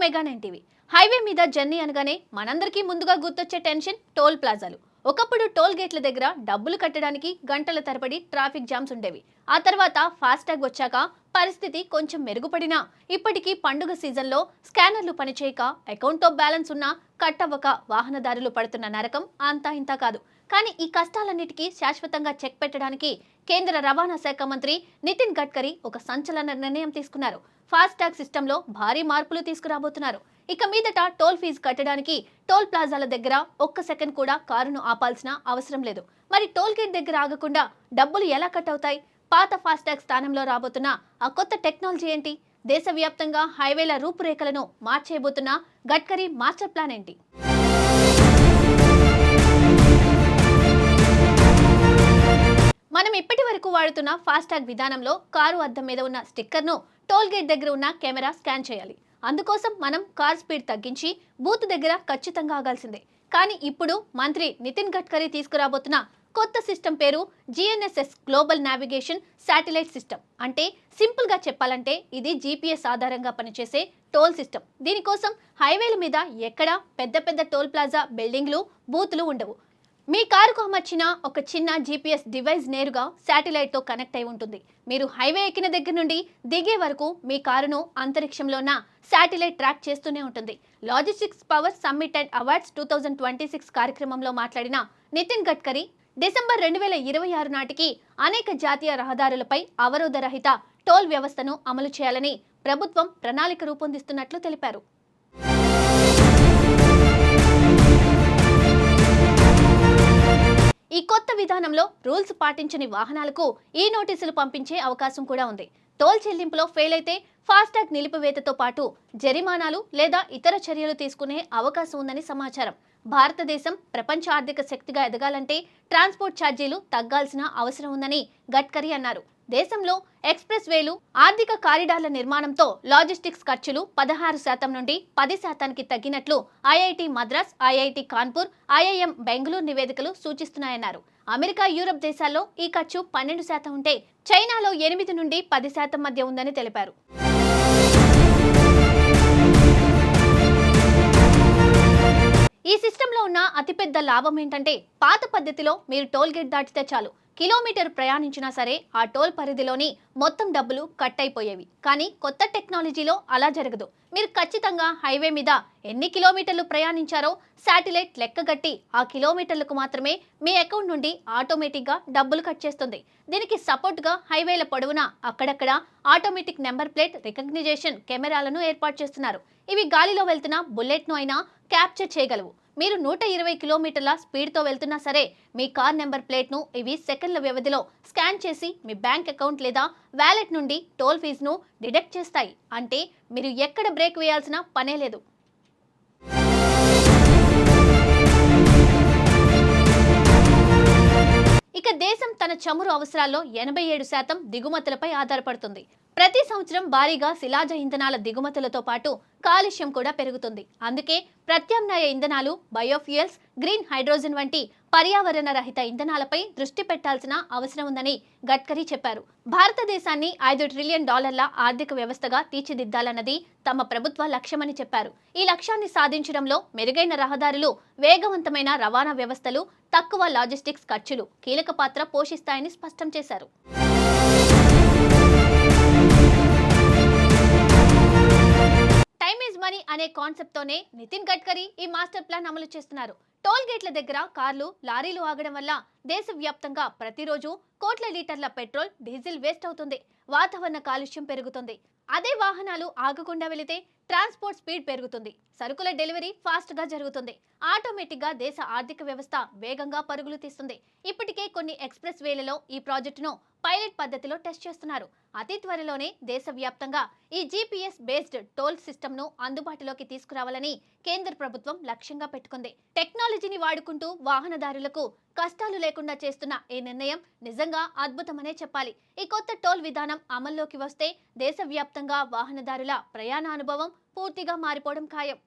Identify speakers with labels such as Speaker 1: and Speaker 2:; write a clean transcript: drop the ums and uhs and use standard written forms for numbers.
Speaker 1: Mega nine TV. Highway మీద journey అనగానే మనందరికీ ముందుగా గుర్తొచ్చే టెన్షన్ టోల్ ప్లాజాలు. ఒకప్పుడు టోల్ గేట్ల దగ్గర డబ్బులు కట్టడానికి గంటల తరబడి ట్రాఫిక్ జామ్స్ ఉండేవి. ఆ తర్వాత ఫాస్టాగ్ వచ్చాక పరిస్థితి కొంచెం మెరుగుపడినా ఇప్పటికీ పండుగ సీజన్లో స్కానర్లు పనిచేయక అకౌంట్లో బ్యాలెన్స్ ఉన్నా కట్టవ్వక వాహనదారులు పడుతున్న నరకం అంతా ఇంతా కాదు. కానీ ఈ కష్టాలన్నిటికీ శాశ్వతంగా చెక్ పెట్టడానికి కేంద్ర రవాణా శాఖ మంత్రి నితిన్ గడ్కరీ ఒక సంచలన నిర్ణయం తీసుకున్నారు. ఫాస్టాగ్ సిస్టంలో భారీ మార్పులు తీసుకురాబోతున్నారు. ఇక మీదట టోల్ ఫీజు కట్టడానికి టోల్ ప్లాజాల దగ్గర ఒక్క సెకండ్ కూడా కారును ఆపాల్సిన అవసరం లేదు. మరి టోల్ గేట్ దగ్గర ఆగకుండా డబ్బులు ఎలా కట్ అవుతాయి? పాత ఫాస్టాగ్ స్థానంలో రాబోతున్న ఆ కొత్త టెక్నాలజీ ఏంటి? దేశవ్యాప్తంగా హైవేల రూపురేఖలను మార్చేయబోతున్న గడ్కరీ మాస్టర్ ప్లాన్ ఏంటి? మనం ఇప్పటి వరకు వాడుతున్న ఫాస్టాగ్ విధానంలో కారు అద్దం మీద ఉన్న స్టిక్కర్ను టోల్ గేట్ దగ్గర ఉన్న కెమెరా స్కాన్ చేయాలి. అందుకోసం మనం కార్ స్పీడ్ తగ్గించి బూత్ దగ్గర ఖచ్చితంగా ఆగాల్సిందే. కానీ ఇప్పుడు మంత్రి నితిన్ గడ్కరీ తీసుకురాబోతున్న కొత్త సిస్టమ్ పేరు GNSS global navigation satellite system. అంటే సింపుల్గా చెప్పాలంటే ఇది జీపీఎస్ ఆధారంగా పనిచేసే టోల్ సిస్టమ్. దీనికోసం హైవేల మీద ఎక్కడా పెద్ద పెద్ద టోల్ ప్లాజా బిల్డింగ్లు బూతులు ఉండవు. మీ కారుకు అమర్చిన ఒక చిన్న జీపీఎస్ డివైస్ నేరుగా శాటిలైట్తో కనెక్ట్ అయి ఉంటుంది. మీరు హైవే ఎక్కిన దగ్గర నుండి దిగే వరకు మీ కారును అంతరిక్షంలో ఉన్న శాటిలైట్ ట్రాక్ చేస్తూనే ఉంటుంది. Logistics power summit and awards 2026 కార్యక్రమంలో మాట్లాడిన నితిన్ గడ్కరీ డిసెంబర్ 2026 నాటికి అనేక జాతీయ రహదారులపై అవరోధ రహిత టోల్ వ్యవస్థను అమలు చేయాలని ప్రభుత్వం ప్రణాళిక రూపొందిస్తున్నట్లు తెలిపారు. ఈ కొత్త విధానంలో రూల్స్ పాటించని వాహనాలకు ఈ నోటీసులు పంపించే అవకాశం కూడా ఉంది. టోల్ చెల్లింపులో ఫెయిల్ అయితే ఫాస్టాగ్ నిలిపివేతతో పాటు జరిమానాలు లేదా ఇతర చర్యలు తీసుకునే అవకాశం ఉందని సమాచారం. భారతదేశం ప్రపంచ ఆర్థిక శక్తిగా ఎదగాలంటే ట్రాన్స్పోర్ట్ ఛార్జీలు తగ్గాల్సిన అవసరం ఉందని గడ్కరీ అన్నారు. దేశంలో ఎక్స్ప్రెస్ వేలు, ఆర్థిక కారిడార్ల నిర్మాణంతో లాజిస్టిక్స్ ఖర్చులు 16% నుండి 10%కి తగ్గినట్లు IIT Madras, IIT Kanpur, IIM Bengaluru నివేదికలు సూచిస్తున్నాయన్నారు. అమెరికా, యూరప్ దేశాల్లో ఈ ఖర్చు 12% ఉంటే చైనాలో 8 నుండి 10% మధ్య ఉందని తెలిపారు. ఈ సిస్టంలో ఉన్న అతిపెద్ద లాభం ఏంటంటే పాత పద్ధతిలో మీరు టోల్ గేట్ దాటితే చాలు కిలోమీటర్ ప్రయాణించినా సరే ఆ టోల్ పరిధిలోని మొత్తం డబ్బులు కట్ అయిపోయేవి. కానీ కొత్త టెక్నాలజీలో అలా జరగదు. మీరు ఖచ్చితంగా హైవే మీద ఎన్ని కిలోమీటర్లు ప్రయాణించారో శాటిలైట్ లెక్కగట్టి ఆ కిలోమీటర్లకు మాత్రమే మీ అకౌంట్ నుండి ఆటోమేటిక్గా డబ్బులు కట్ చేస్తుంది. దీనికి సపోర్ట్గా హైవేల పొడవునా అక్కడక్కడ ఆటోమేటిక్ నెంబర్ ప్లేట్ రికగ్నిషన్ కెమెరాలను ఏర్పాటు చేస్తున్నారు. ఇవి గాలిలో వెళ్తున్న బుల్లెట్ను అయినా క్యాప్చర్ చేయగలవు. మీరు 120 కిలోమీటర్ల స్పీడ్తో వెళ్తున్నా సరే మీ కార్ నెంబర్ ప్లేట్ను ఇవి సెకండ్ల వ్యవధిలో స్కాన్ చేసి మీ బ్యాంక్ అకౌంట్ లేదా వ్యాలెట్ నుండి టోల్ ఫీజును డిడక్ట్ చేస్తాయి. అంటే మీరు ఎక్కడ బ్రేక్ వేయాల్సిన పనే లేదు. ఇక దేశం తన చమురు అవసరాల్లో 87% దిగుమతులపై ఆధారపడుతుంది. ప్రతి సంవత్సరం భారీగా శిలాజ ఇంధనాల దిగుమతులతో పాటు కాలుష్యం కూడా పెరుగుతుంది. అందుకే ప్రత్యామ్నాయ ఇంధనాలు, బయోఫ్యూయల్స్, గ్రీన్ హైడ్రోజన్ వంటి పర్యావరణ రహిత ఇంధనాలపై దృష్టి పెట్టాల్సిన అవసరం ఉందని గడ్కరీ చెప్పారు. భారతదేశాన్ని $5 ట్రిలియన్ ఆర్థిక వ్యవస్థగా తీర్చిదిద్దాలన్నది తమ ప్రభుత్వ లక్ష్యమని చెప్పారు. ఈ లక్ష్యాన్ని సాధించడంలో మెరుగైన రహదారులు, వేగవంతమైన రవాణా వ్యవస్థలు, తక్కువ లాజిస్టిక్స్ ఖర్చులు కీలక పాత్ర పోషిస్తాయని స్పష్టం చేశారు. టైమ్ ఈజ్ మనీ అనే కాన్సెప్ట్ తోనే నితిన్ గడ్కరీ ఈ మాస్టర్ ప్లాన్ అమలు చేస్తున్నారు. టోల్ గేట్ల దగ్గర కార్లు, లారీలు ఆగడం వల్ల దేశవ్యాప్తంగా ప్రతిరోజు కోట్ల లీటర్ల పెట్రోల్, డీజిల్ వేస్ట్ అవుతుంది. వాతావరణ కాలుష్యం పెరుగుతుంది. అదే వాహనాలు ఆగకుండా వెళితే ట్రాన్స్పోర్ట్ స్పీడ్ పెరుగుతుంది. సరుకుల డెలివరీ ఫాస్ట్గా జరుగుతుంది. ఆటోమేటిక్గా దేశ ఆర్థిక వ్యవస్థ వేగంగా పరుగులు తీస్తుంది. ఇప్పటికే కొన్ని ఎక్స్ప్రెస్ వేలలో ఈ ప్రాజెక్టును పైలట్ పద్ధతిలో టెస్ట్ చేస్తున్నారు. అతి త్వరలోనే దేశవ్యాప్తంగా ఈ జీపీఎస్ బేస్డ్ టోల్ సిస్టమ్ను అందుబాటులోకి తీసుకురావాలని కేంద్ర ప్రభుత్వం లక్ష్యంగా పెట్టుకుంది. టెక్నాలజీని వాడుకుంటూ వాహనదారులకు కష్టాలు లేకుండా చేస్తున్న ఈ నిర్ణయం నిజంగా అద్భుతమనే చెప్పాలి. ఈ కొత్త టోల్ విధానం అమల్లోకి వస్తే దేశవ్యాప్తంగా వాహనదారుల ప్రయాణ అనుభవం పూర్తిగా మారిపోవడం ఖాయం.